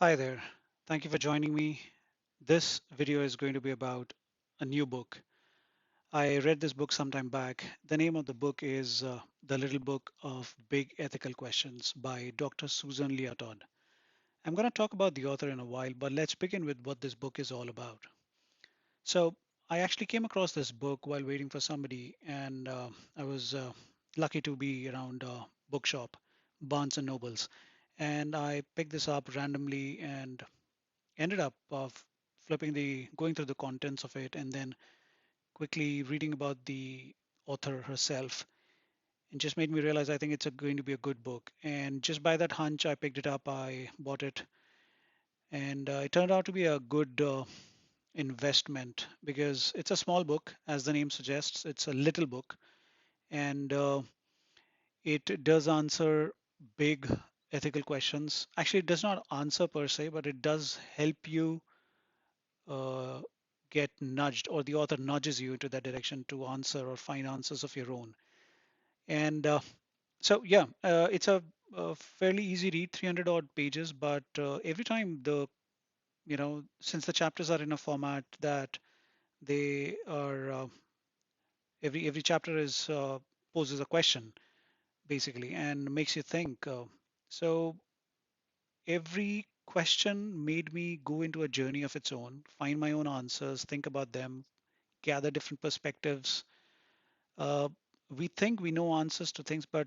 Hi there. Thank you for joining me. This video is going to be about a new book. I read this book some time back. The name of the book is The Little Book of Big Ethical Questions by Dr. Susan Liautaud. I'm going to talk about the author in a while, but let's begin with what this book is all about. So, I actually came across this book while waiting for somebody, and I was lucky to be around a bookshop, Barnes and Nobles, and I picked this up randomly and ended up going through the contents of it and then quickly reading about the author herself. And just made me realize I think going to be a good book. And just by that hunch, I picked it up, I bought it, and it turned out to be a good investment because it's a small book, as the name suggests. It's a little book, and it does answer big ethical questions. Actually, it does not answer per se, but it does help you uh, get nudged, or the author nudges you into that direction to answer or find answers of your own. And it's a fairly easy read, 300 odd pages, but every time since the chapters are in a format that they are, every chapter is poses a question basically and makes you think. So every question made me go into a journey of its own, find my own answers, think about them, gather different perspectives. Uh, we think we know answers to things, but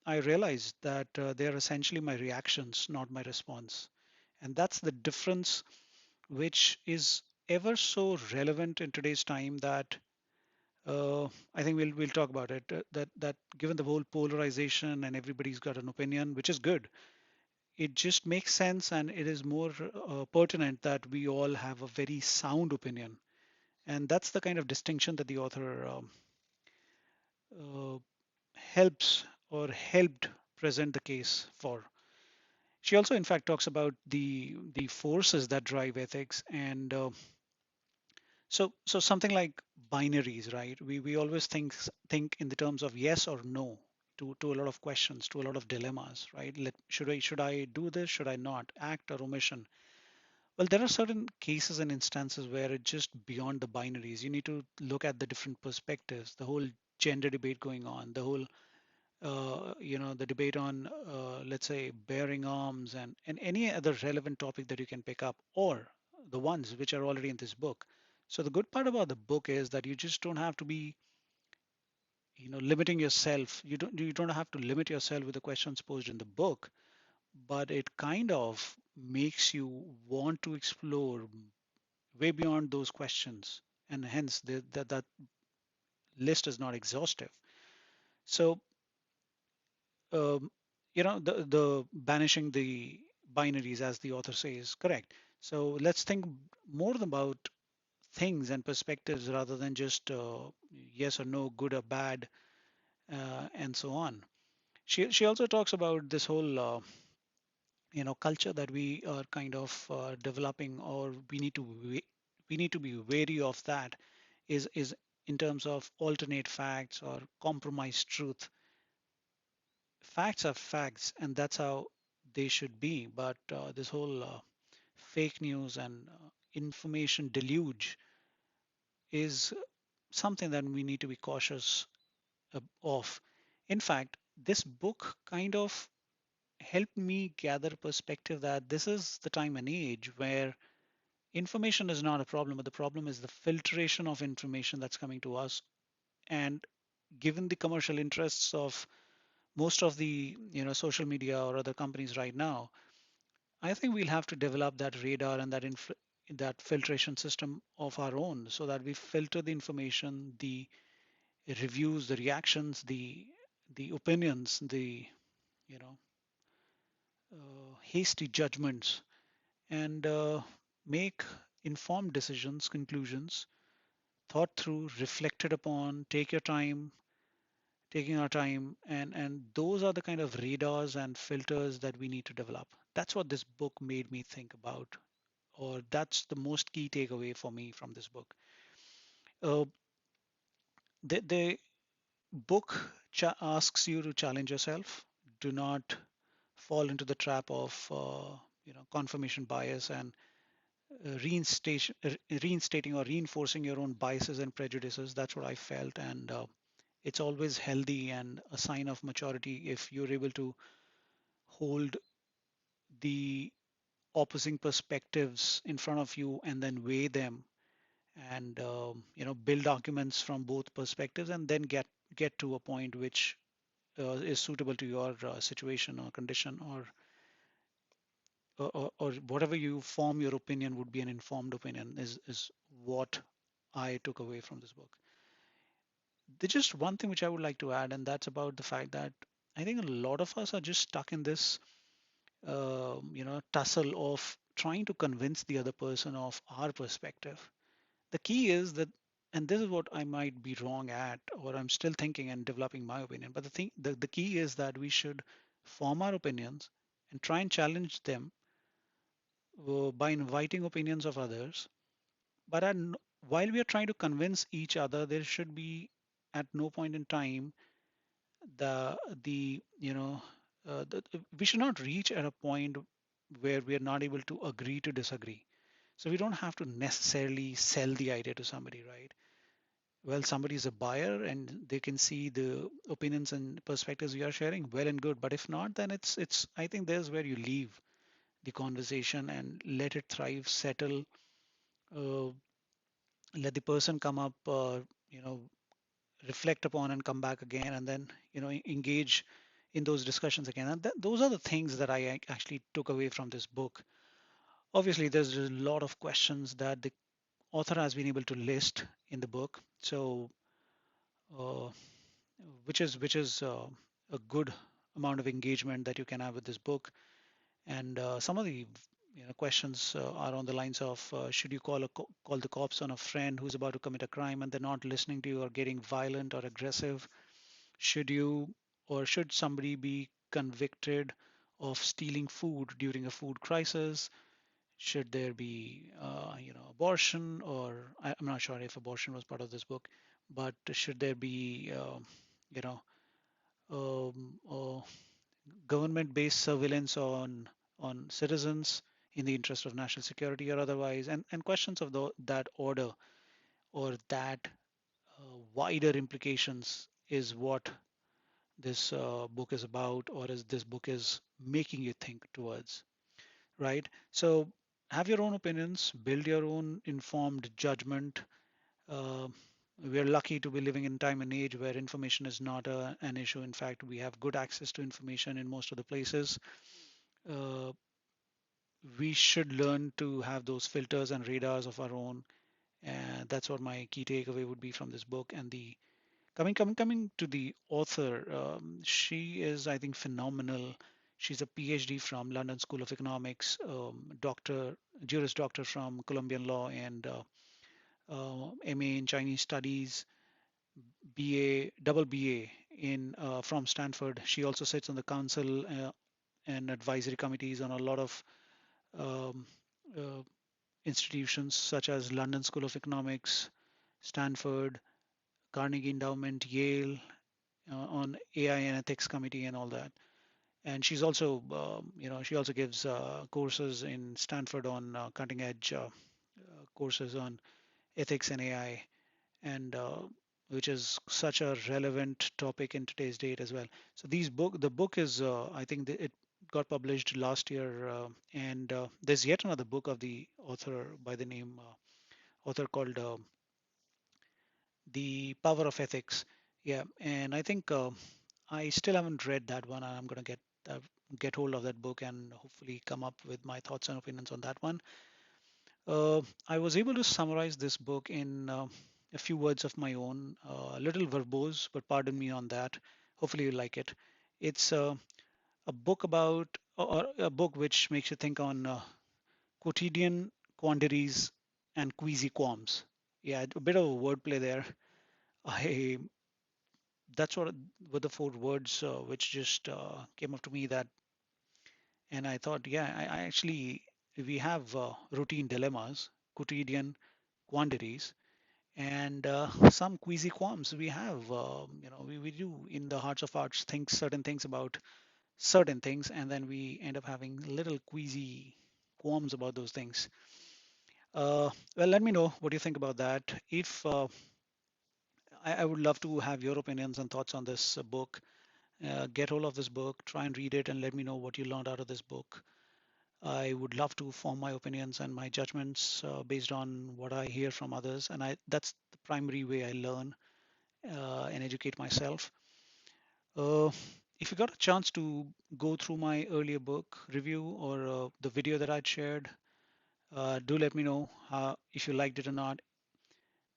I realized that they're essentially my reactions, not my response. And that's the difference, which is ever so relevant in today's time that I think we'll talk about it. That given the whole polarization and everybody's got an opinion, which is good, it just makes sense and it is more pertinent that we all have a very sound opinion. And that's the kind of distinction that the author uh, helps or helped present the case for. She also, in fact, talks about the forces that drive ethics, and so something like binaries, right? We always think in the terms of yes or no to a lot of questions, to a lot of dilemmas, right? Should I do this? Should I not? Act or omission? Well, there are certain cases and instances where it's just beyond the binaries. You need to look at the different perspectives, the whole gender debate going on, the whole the debate on, let's say, bearing arms and any other relevant topic that you can pick up, or the ones which are already in this book. So the good part about the book is that you just don't have to be, limiting yourself. You don't have to limit yourself with the questions posed in the book, but it kind of makes you want to explore way beyond those questions, and hence that list is not exhaustive. So the banishing the binaries, as the author says, correct. So let's think more about things and perspectives rather than just yes or no, good or bad, and so on. She also talks about this whole culture that we are kind of developing, or we need to be wary of, that is in terms of alternate facts or compromised truth. Facts are facts, and that's how they should be. But this whole fake news and information deluge is something that we need to be cautious of. In fact, this book kind of helped me gather perspective that this is the time and age where information is not a problem, but the problem is the filtration of information that's coming to us. And given the commercial interests of most of the social media or other companies right now, I think we'll have to develop that radar and that filtration system of our own, so that we filter the information, the reviews, the reactions, the opinions, the you know hasty judgments, and make informed decisions, conclusions, thought through, reflected upon, taking our time, and those are the kind of radars and filters that we need to develop. That's what this book made me think about, or that's the most key takeaway for me from this book. Uh, the book asks you to challenge yourself. Do not fall into the trap of confirmation bias and reinstating or reinforcing your own biases and prejudices. That's what I felt, and it's always healthy and a sign of maturity if you're able to hold the opposing perspectives in front of you and then weigh them and build arguments from both perspectives and then get to a point which is suitable to your situation or condition or whatever you form your opinion would be an informed opinion is what I took away from this book. There's just one thing which I would like to add, and that's about the fact that I think a lot of us are just stuck in this tussle of trying to convince the other person of our perspective. The key is that, and this is what I might be wrong at, or I'm still thinking and developing my opinion, but the key is that we should form our opinions and try and challenge them by inviting opinions of others. But while we are trying to convince each other, there should be at no point in time the we should not reach at a point where we are not able to agree to disagree. So we don't have to necessarily sell the idea to somebody, right? Well, somebody is a buyer and they can see the opinions and perspectives we are sharing, well and good. But if not, then it's I think there's where you leave the conversation and let it thrive, settle, uh, let the person come up, reflect upon and come back again, and then engage in those discussions again. And those are the things that I actually took away from this book. Obviously, there's a lot of questions that the author has been able to list in the book. So, uh, which is a good amount of engagement that you can have with this book. And some of the questions are on the lines of should you call the cops on a friend who's about to commit a crime and they're not listening to you or getting violent or aggressive? Should you or should somebody be convicted of stealing food during a food crisis? Should there be abortion, or I'm not sure if abortion was part of this book, but should there be you know government-based surveillance on citizens in the interest of national security or otherwise, and questions of that order or that wider implications is what this book is about, or is this book is making you think towards, right? So have your own opinions, build your own informed judgment. Uh, we're lucky to be living in time and age where information is not an issue. In fact, we have good access to information in most of the places. Uh, we should learn to have those filters and radars of our own. And that's what my key takeaway would be from this book. And the coming to the author, she is, I think, phenomenal. She's a PhD from London School of Economics, Juris Doctor from Columbian Law, and MA in Chinese Studies, BA, double BA in from Stanford. She also sits on the council and advisory committees on a lot of um, uh, institutions such as London School of Economics, Stanford, Carnegie Endowment, Yale, on AI and ethics committee and all that. And she's also, she also gives courses in Stanford on cutting edge courses on ethics and AI, and which is such a relevant topic in today's date as well. So the book is, I think it got published last year, and there's yet another book of the author by the name author called The Power of Ethics. Yeah, and I think I still haven't read that one, and I'm going to get hold of that book and hopefully come up with my thoughts and opinions on that one. I was able to summarize this book in a few words of my own, a little verbose, but pardon me on that. Hopefully you like it. It's a book about, or a book which makes you think on quotidian quandaries and queasy qualms. Yeah, a bit of a wordplay there. I That's what were the four words which just came up to me that, and I thought, yeah, I actually we have routine dilemmas, quotidian quandaries, and some queasy qualms. We have, we do in the hearts of hearts think certain things about certain things, and then we end up having little queasy. qualms about those things. Well, let me know what you think about that. If I would love to have your opinions and thoughts on this book. Get hold of this book, try and read it, and let me know what you learned out of this book. I would love to form my opinions and my judgments based on what I hear from others, and that's the primary way I learn and educate myself. Uh, if you got a chance to go through my earlier book review or the video that I'd shared, do let me know if you liked it or not.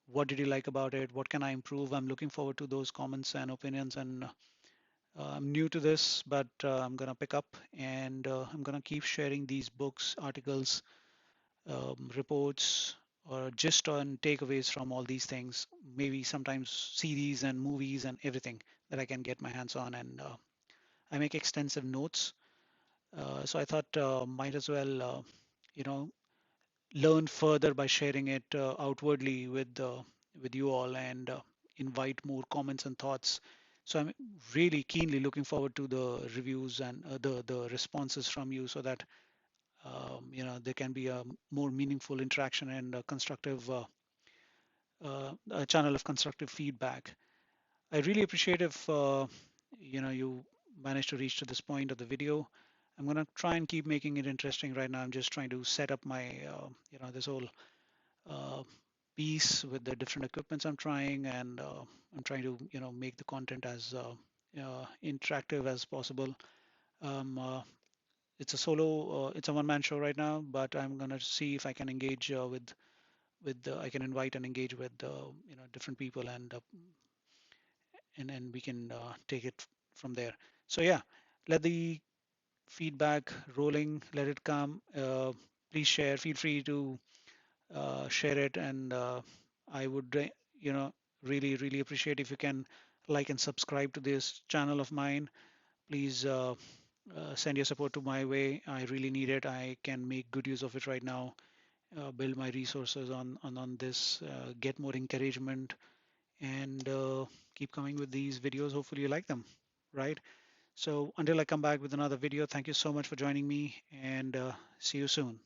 What did you like about it? What can I improve? I'm looking forward to those comments and opinions. And I'm new to this, but I'm going to pick up and I'm going to keep sharing these books, articles, reports, or just on takeaways from all these things. Maybe sometimes series and movies and everything that I can get my hands on. And I make extensive notes. So I thought might as well, you know, learn further by sharing it outwardly with you all and invite more comments and thoughts. So I'm really keenly looking forward to the reviews and the responses from you, so that there can be a more meaningful interaction and a constructive a channel of constructive feedback. I really appreciate if you managed to reach to this point of the video. I'm gonna try and keep making it interesting. Right now, I'm just trying to set up my this whole uh, piece with the different equipments I'm trying, and I'm trying to make the content as interactive as possible. Um, uh, it's a solo, it's a one-man show right now, but I'm gonna see if I can engage with I can invite and engage with different people, and we can take it from there. So yeah, let the feedback rolling, let it come. Please share. Feel free to share it, and I would really appreciate if you can like and subscribe to this channel of mine. Please send your support to my way. I really need it. I can make good use of it right now. Build my resources on this. Get more encouragement, and keep coming with these videos. Hopefully you like them, right? So until I come back with another video, thank you so much for joining me, and see you soon.